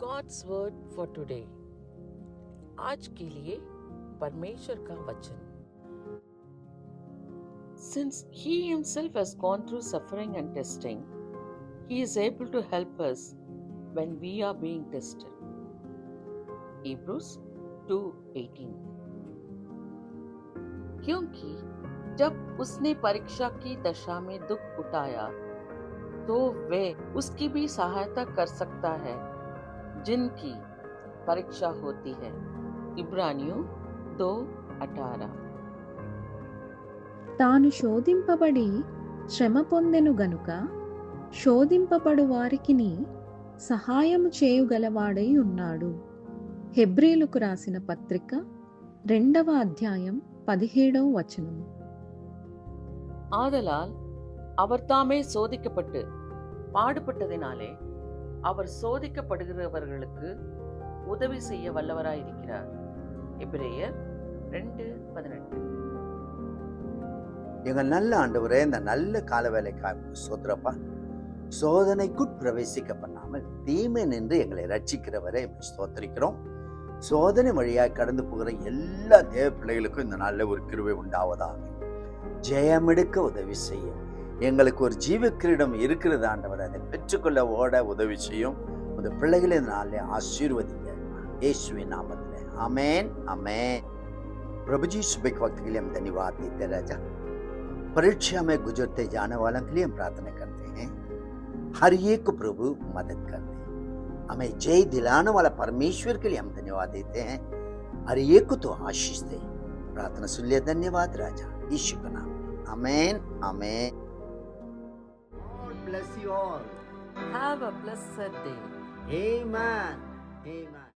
God's word for today. आज के लिए परमेश्वर का वचन। Since he himself has gone through suffering and testing, he is able to help us when we are being tested. Hebrews 2:18। क्योंकि जब उसने परीक्षा की दशा में दुख उठाया तो वह उसकी भी सहायता कर सकता है जिनकी परीक्षा होती है। इब्रानियों 2:18। తాను శోధింపబడి శ్రమ పొందెను గనుక శోధింపబడు వారికిని సహాయము చేయుగలవాడై ఉన్నాడు. హెబ్రీలకు రాసిన పత్రిక 2వ అధ్యాయం 17వ వచనం. ஆதலால் அவர் தாமே சோதிக்கப்பட்டு பாடுபட்டதினாலே அவர் சோதிக்கப்படுகிறவர்களுக்கு உதவி செய்ய வல்லவராயிருக்கிறார். எபிரேயர் 2:18. எங்கள் நல்ல ஆண்டவரே, இந்த நல்ல கால வேலைக்காக சோதரப்பா, சோதனைக்குட் பிரவேசிக்க பண்ணாமல் தீமை நின்று எங்களை ரட்சிக்கிறவரை ஸ்தோத்திரிக்கிறோம். சோதனை வழியாய் கடந்து போகிற எல்லா தேவ பிள்ளைகளுக்கும் இந்த நல்ல ஒரு கிருபை உண்டாவதாக. ஜெயமெடுக்க உதவி செய்யும். எங்களுக்கு ஒரு ஜீவ கிரீடம் இருக்கிறது ஆண்டவர், அதை பெற்றுக்கொள்ள ஓட உதவி செய்யும். இந்த பிள்ளைகளை இந்த நாளில் आशीर्वदिங்க यीशुविन नामத்தில். आमेन आमेन। प्रभु जी, सुबह के वक्त के लिए हम धन्यवाद देते राजा। परीक्षा में गुजरते जाने वालों के लिए हम प्रार्थना करते हैं, हर एक को प्रभु मदद कर दे। हमें जय दिलाने वाला परमेश्वर के लिए हम धन्यवाद देते हैं, हर एक को तो आशीष दे। प्रार्थना सुन लिया, धन्यवाद राजा, यीशु का नाम, आमेन आमेन। God bless you all. Have a blessed day. Amen. Amen.